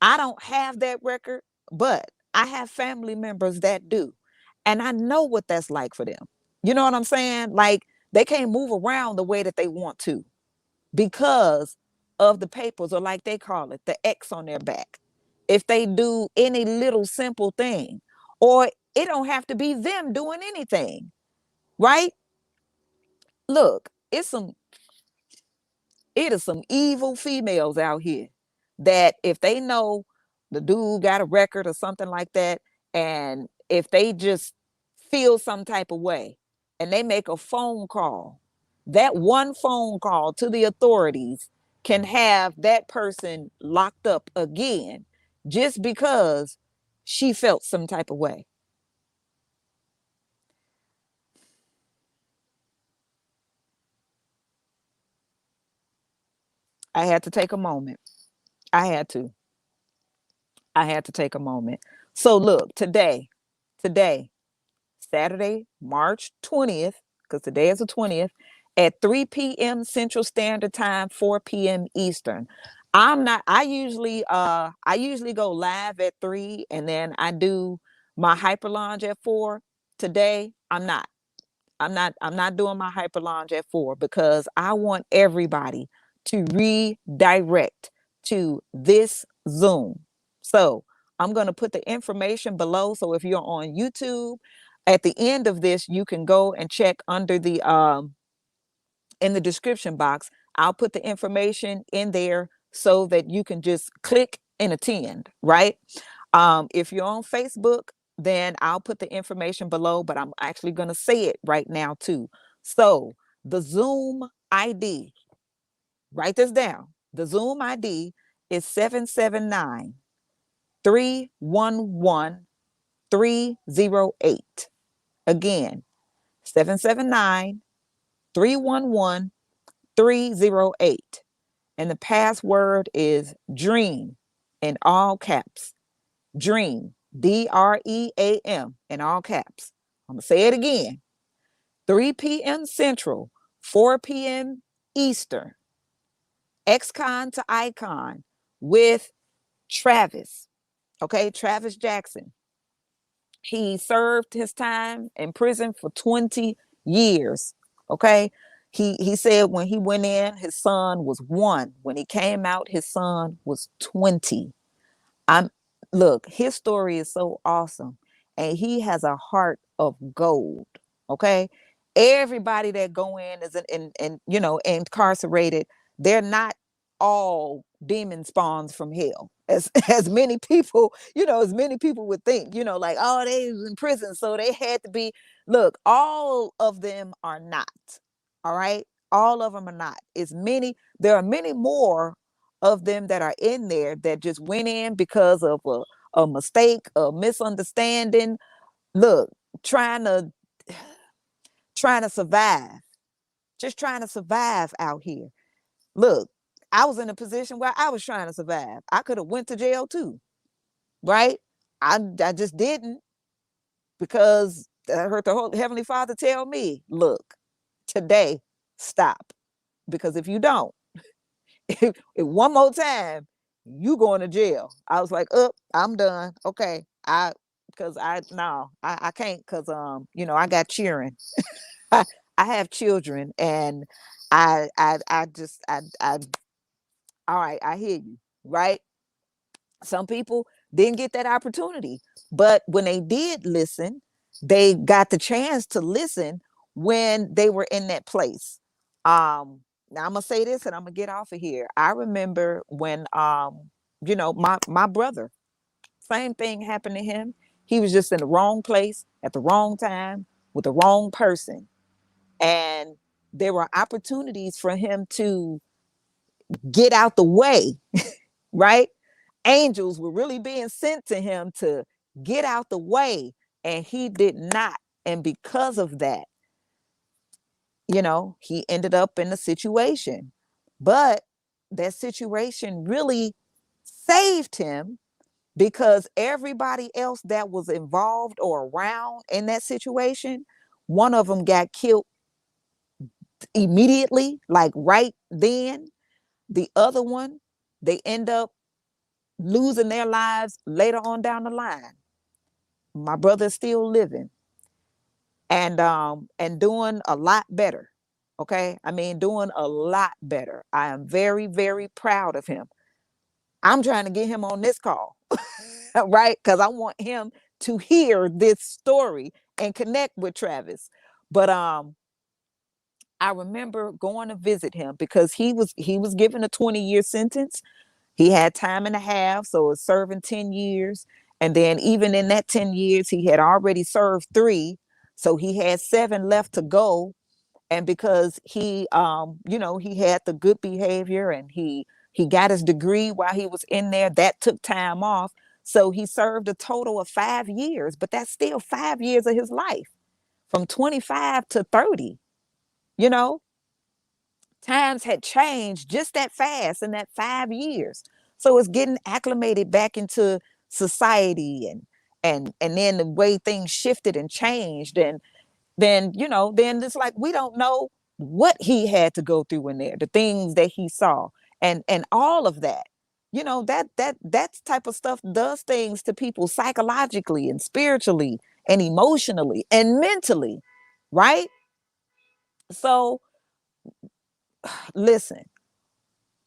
I don't have that record, but I have family members that do. And I know what that's like for them. You know what I'm saying? Like, they can't move around the way that they want to because of the papers, or like they call it, the X on their back. If they do any little simple thing, or it don't have to be them doing anything, right? Look, it is some evil females out here that if they know the dude got a record or something like that, and if they just feel some type of way and they make a phone call, that one phone call to the authorities can have that person locked up again, just because she felt some type of way. I had to take a moment. I had to. I had to take a moment. So look, today, Saturday, March 20th, because today is the 20th, at 3 p.m. Central Standard Time, 4 p.m. Eastern. I usually go live at 3, and then I do my hyper launch at 4. Today, I'm not doing my hyper launch at 4, because I want everybody to redirect to this Zoom. So I'm going to put the information below. So if you're on YouTube, At the end of this, you can go and check under the in the description box. I'll put the information in there so that you can just click and attend, right? If you're on Facebook, then I'll put the information below, but I'm actually going to say it right now too. So the Zoom ID, write this down. The Zoom ID is 779-311-308. Again, 779-311-308. And the password is dream in all caps. Dream, DREAM in all caps. I'm going to say it again. 3 p.m. Central, 4 p.m. Eastern, ex-con to icon with Travis. Okay, Travis Jackson. He served his time in prison for 20 years. Okay. He said when he went in, his son was 1. When he came out, his son was 20. I'm Look, his story is so awesome, and he has a heart of gold. Okay. Everybody that go in is incarcerated. They're not all demon spawns from hell, as as many people, as many people would think, like, oh, they was in prison, so they had to be. Look, all of them are not. All right. All of them are not. There are many more of them that are in there that just went in because of a mistake, a misunderstanding. Look, trying to survive, just trying to survive out here. Look, I was in a position where I was trying to survive. I could have went to jail too, right? I just didn't, because I heard the whole Heavenly Father tell me, look, today, stop. Because if you don't, if one more time, you going to jail. I was like, I'm done. Okay. Because no, I can't, because I got cheering. I have children, and I just all right, I hear you, right? Some people didn't get that opportunity, but when they did listen, they got the chance to listen when they were in that place. Now I'm gonna say this and I'm gonna get off of here. I remember when my brother, same thing happened to him. He was just in the wrong place at the wrong time with the wrong person. And there were opportunities for him to get out the way, right? Angels were really being sent to him to get out the way, and he did not. And because of that, he ended up in a situation. But that situation really saved him, because everybody else that was involved or around in that situation, one of them got killed immediately, like right then. The other one, they end up losing their lives later on down the line. My brother is still living, and doing a lot better. Okay, I mean, doing a lot better. I am very, very proud of him. I'm trying to get him on this call, right? Because I want him to hear this story and connect with Travis. But I remember going to visit him because he was given a 20-year sentence. He had time and a half, so it's serving 10 years. And then even in that 10 years, he had already served 3. So he had 7 left to go. And because he had the good behavior, and he got his degree while he was in there, that took time off. So he served a total of 5 years, but that's still 5 years of his life, from 25 to 30. You know, times had changed just that fast in that 5 years. So it's getting acclimated back into society, and then the way things shifted and changed. And then it's like we don't know what he had to go through in there, the things that he saw, and all of that. That type of stuff does things to people psychologically and spiritually and emotionally and mentally, right? So listen,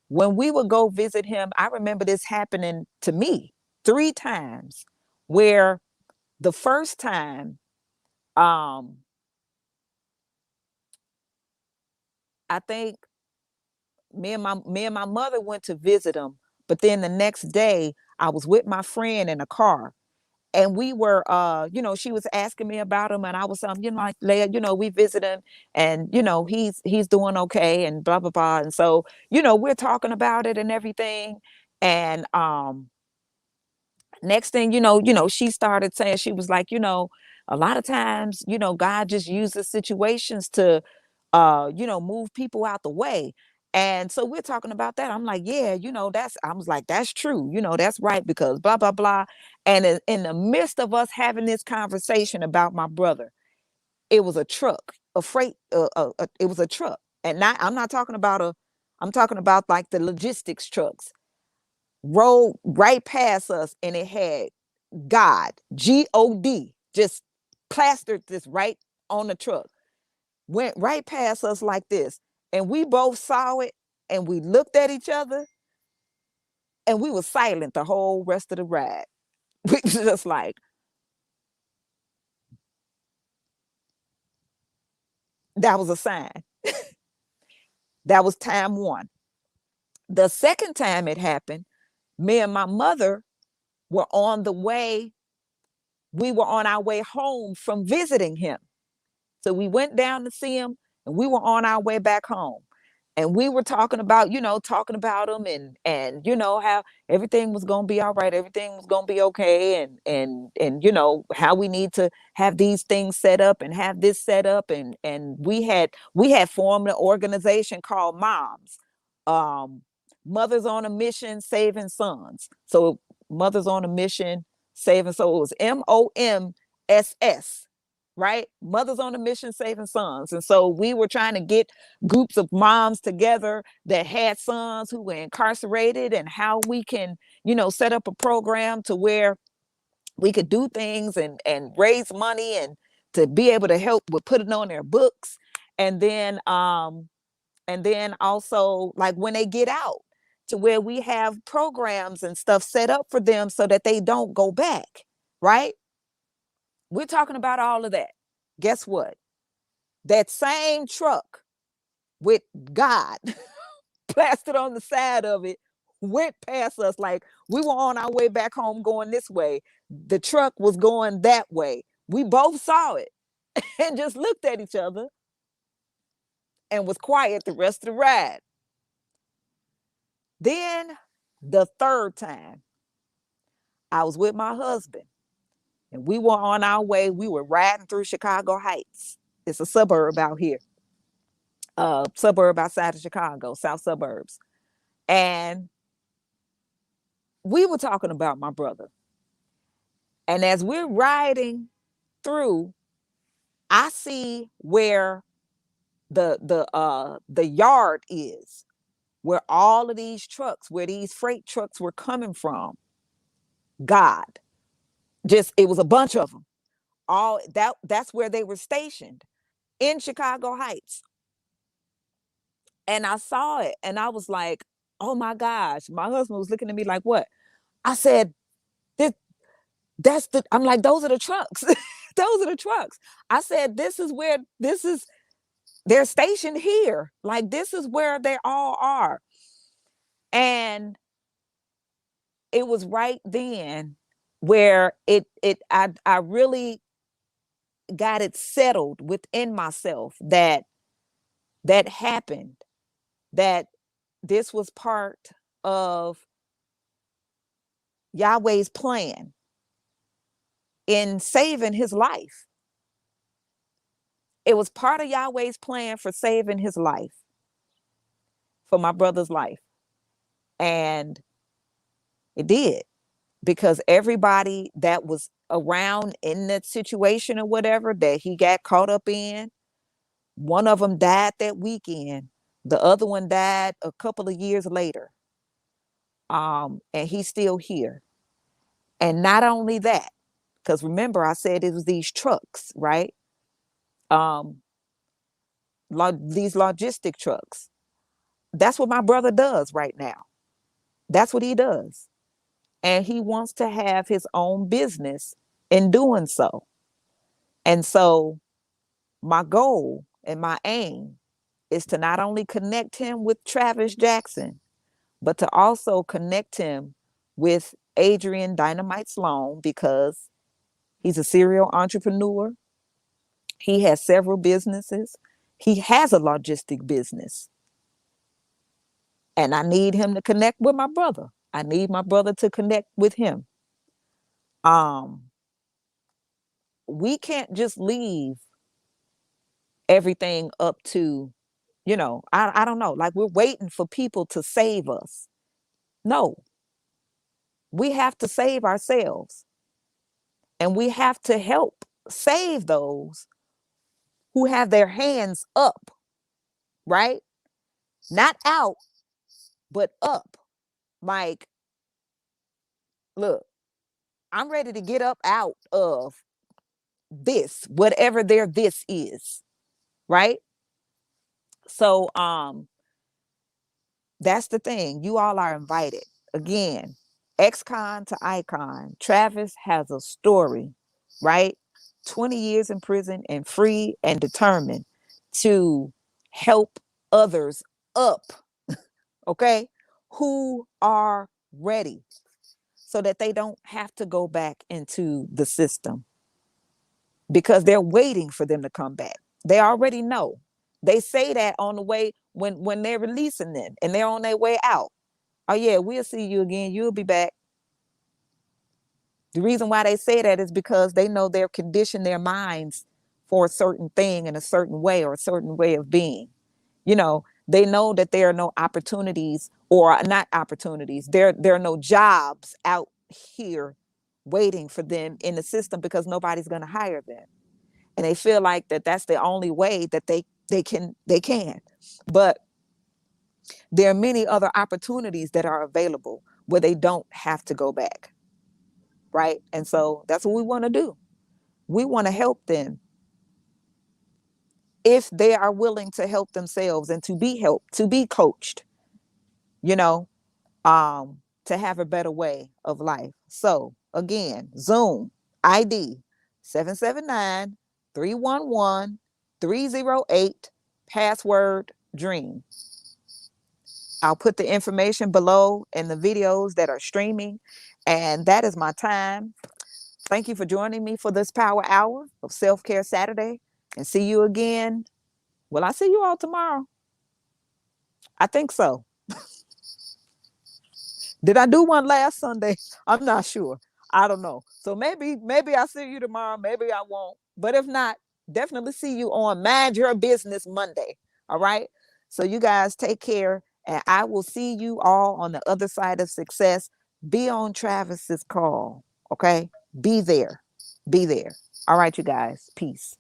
when we would go visit him, I remember this happening to me 3 times, where the first time Um, I think me and my mother went to visit him, but then the next day I was with my friend in a car, and we were she was asking me about him, and I was like, Leah, we visit him, and he's doing okay, and blah blah blah. And so we're talking about it and everything. And next thing she started saying, she was like, a lot of times, God just uses situations to move people out the way. And so we're talking about that. I'm like, yeah, I was like, that's true, that's right, because blah blah blah. And in the midst of us having this conversation about my brother, it was a truck, a freight, it was a truck. And not I'm not talking about I'm talking about like the logistics trucks, rolled right past us, and it had God, just plastered this right on the truck, went right past us like this. And we both saw it, and we looked at each other, and we were silent the whole rest of the ride. We was just like, that was a sign. That was time one. The second time it happened, me and my mother were on the way, we were on our way home from visiting him. So we went down to see him, and we were on our way back home. And we were talking about, talking about him, and how everything was gonna be all right, everything was gonna be okay, and how we need to have these things set up and have this set up. And we had formed an organization called Moms, um, Mothers on a Mission Saving Sons. So Mothers on a Mission Saving, so it was MOMSS, right? Mothers on a Mission Saving Sons. And so we were trying to get groups of moms together that had sons who were incarcerated, and how we can, set up a program to where we could do things and raise money, and to be able to help with putting on their books. And then also, like, when they get out, to where we have programs and stuff set up for them so that they don't go back, right? We're talking about all of that. Guess what? That same truck with God plastered on the side of it went past us. Like, we were on our way back home going this way. The truck was going that way. We both saw it and just looked at each other and was quiet the rest of the ride. Then the third time, I was with my husband, and we were on our way. We were riding through Chicago Heights. It's a suburb out here, suburb outside of Chicago, south suburbs. And we were talking about my brother. And as we're riding through, I see where the yard is, where all of these trucks, where these freight trucks were coming from. God, just, it was a bunch of them. All that's where they were stationed, in Chicago Heights. And I saw it, and I was like, oh my gosh. My husband was looking at me like, what? I said, this, I'm like, those are the trucks. Those are the trucks. I said, they're stationed here. Like, this is where they all are. And it was right then where I really got it settled within myself that that happened, that this was part of Yahweh's plan in saving his life. It was part of Yahweh's plan for saving his life, for my brother's life. And it did, because everybody that was around in that situation or whatever that he got caught up in, one of them died that weekend. The other one died a couple of years later. And he's still here. And not only that, because remember, I said it was these trucks, right? Um, these logistic trucks. That's what my brother does right now. That's what he does. And he wants to have his own business in doing so. And so my goal and my aim is to not only connect him with Travis Jackson, but to also connect him with Adrian Dynamite Sloan, because he's a serial entrepreneur. He has several businesses. He has a logistic business. And I need him to connect with my brother. I need my brother to connect with him. Um, we can't just leave everything up to, I don't know, like we're waiting for people to save us. No, we have to save ourselves, and we have to help save those who have their hands up, right? Not out, but up. Like, look, I'm ready to get up out of this, whatever this is, right? So that's the thing. You all are invited. Again, ex-con to icon. Travis has a story, right? 20 years in prison and free and determined to help others up, okay? Who are ready so that they don't have to go back into the system, because they're waiting for them to come back. They already know. They say that on the way when they're releasing them and they're on their way out. Oh yeah, we'll see you again. You'll be back. The reason why they say that is because they know they're conditioned their minds for a certain thing in a certain way, or a certain way of being. They know that there are no opportunities, or not opportunities. There are no jobs out here waiting for them in the system, because nobody's going to hire them. And they feel like that's the only way that they can. But there are many other opportunities that are available where they don't have to go back, right? And so that's what we want to do. We want to help them, if they are willing to help themselves and to be helped, to be coached, you know to have a better way of life. So again, Zoom ID 779-311-308, password dream. I'll put the information below in the videos that are streaming. And that is my time. Thank you for joining me for this power hour of Self-Care Saturday. And see you again. Will I see you all tomorrow? I think so. Did I do one last Sunday? I'm not sure. I don't know. So maybe I'll see you tomorrow. Maybe I won't. But if not, definitely see you on Mind Your Business Monday. All right. So you guys take care, and I will see you all on the other side of success. Be on Travis's call. Okay. Be there. Be there. All right, you guys. Peace.